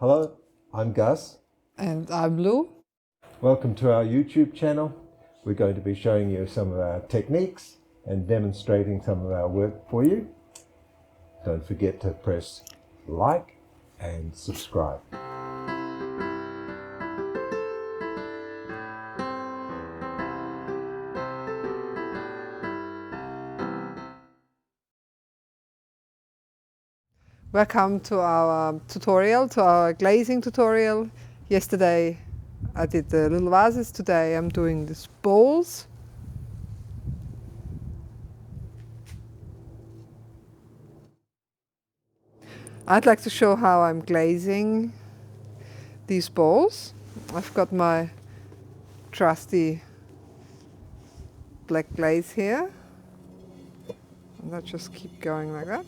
Hello, I'm Gus. And I'm Lou. Welcome to our YouTube channel. We're going to be showing you some of our techniques and demonstrating some of our work for you. Don't forget to press like and subscribe. Welcome to our tutorial, to our glazing tutorial. Yesterday I did the little vases. Today I'm doing these bowls. I'd like to show how I'm glazing these bowls. I've got my trusty black glaze here. And I just keep going like that.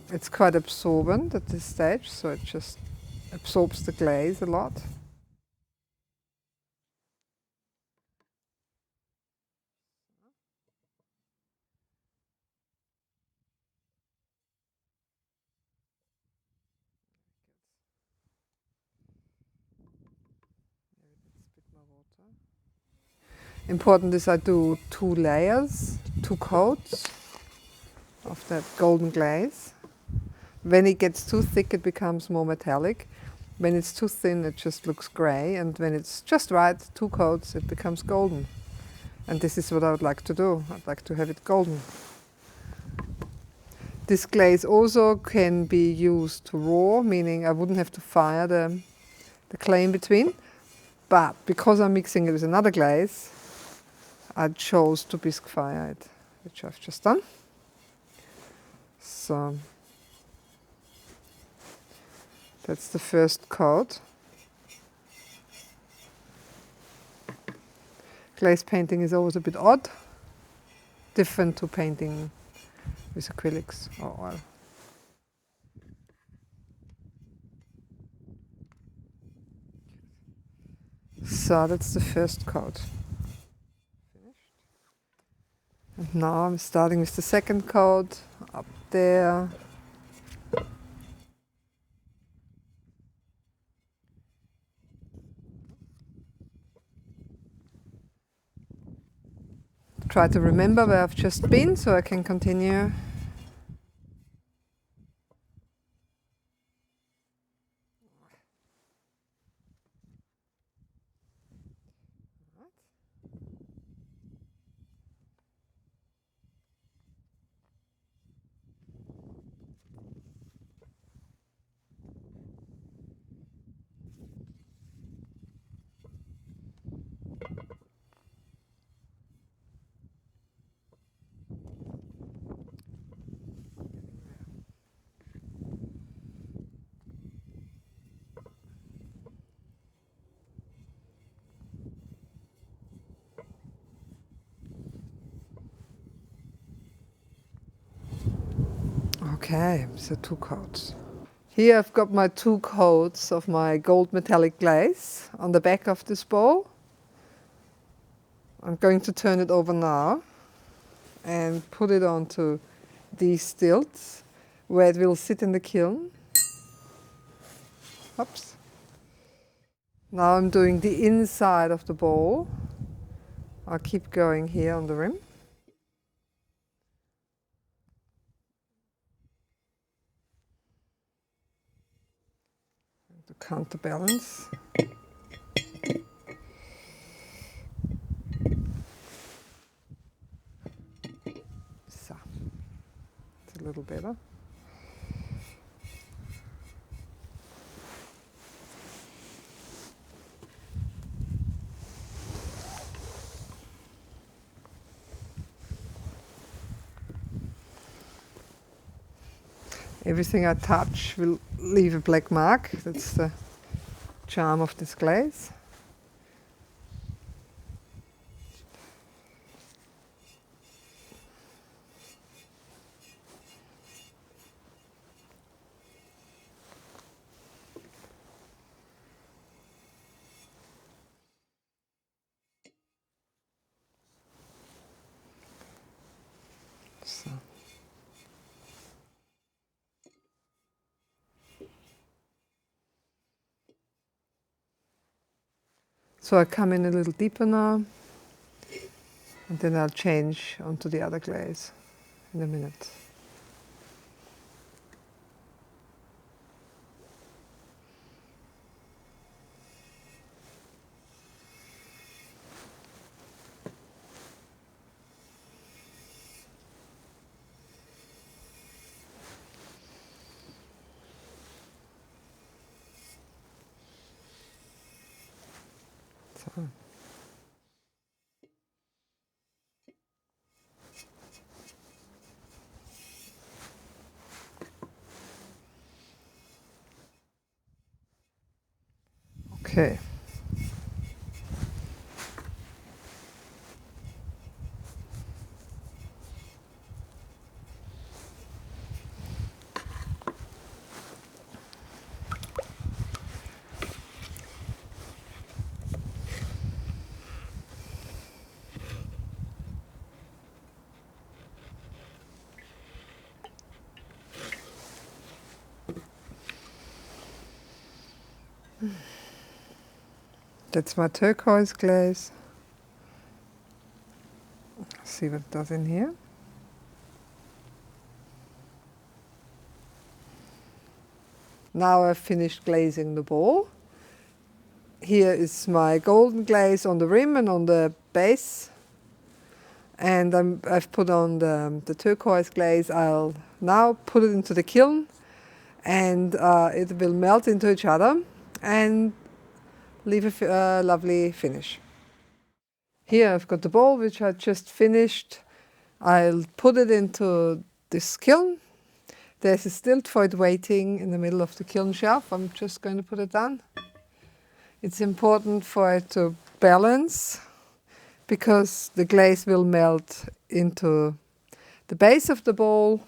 It's quite absorbent at this stage, so it just absorbs the glaze a lot. Important is I do 2 layers, 2 coats of that golden glaze. When it gets too thick, it becomes more metallic. When it's too thin, it just looks grey. And when it's just right, 2 coats, it becomes golden. And this is what I would like to do. I'd like to have it golden. This glaze also can be used raw, meaning I wouldn't have to fire the clay in between. But because I'm mixing it with another glaze, I chose to bisque fire it, which I've just done. So that's the first coat. Glaze painting is always a bit odd, different to painting with acrylics or oil. So that's the first coat. And now I'm starting with the second coat up there. Try to remember where I've just been so I can continue. Okay, so 2 coats. Here I've got my 2 coats of my gold metallic glaze on the back of this bowl. I'm going to turn it over now and put it onto these stilts where it will sit in the kiln. Oops. Now I'm doing the inside of the bowl. I'll keep going here on the rim. To counterbalance. So, it's a little better. Everything I touch will leave a black mark. That's the charm of this glaze. So. So I come in a little deeper now, and then I'll change onto the other glaze in a minute. So. Okay. That's my turquoise glaze. See what it does in here. Now I've finished glazing the bowl. Here is my golden glaze on the rim and on the base. And I've put on the turquoise glaze. I'll now put it into the kiln, and it will melt into each other and leave a lovely finish. Here I've got the bowl which I just finished. I'll put it into this kiln. There's a stilt for it waiting in the middle of the kiln shelf. I'm just going to put it down. It's important for it to balance, because the glaze will melt into the base of the bowl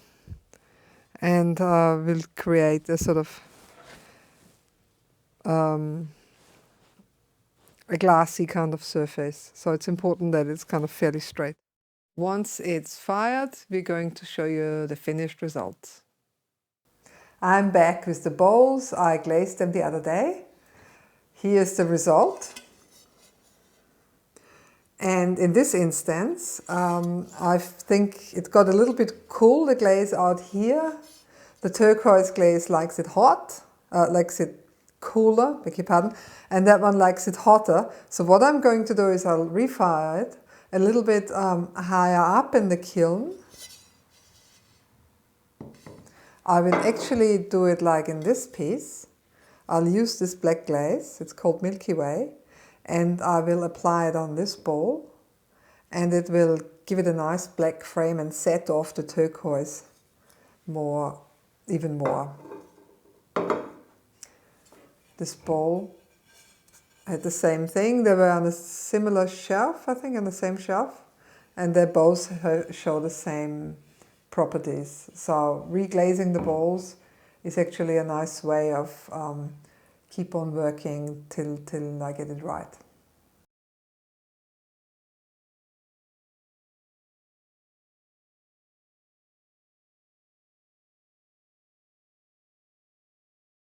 and will create a sort of a glassy kind of surface. So it's important that it's kind of fairly straight. Once it's fired, we're going to show you the finished results. I'm back with the bowls. I glazed them the other day. Here's the result. And in this instance, I think it got a little bit cool, the glaze out here. The turquoise glaze likes it hot, likes it cooler, beg your pardon, and that one likes it hotter. So what I'm going to do is I'll refire it a little bit higher up in the kiln. I will actually do it like in this piece. I'll use this black glaze, it's called Milky Way, and I will apply it on this bowl, and it will give it a nice black frame and set off the turquoise even more. This bowl had the same thing. They were on a similar shelf, I think, on the same shelf, and they both show the same properties. So reglazing the bowls is actually a nice way of keep on working till I get it right.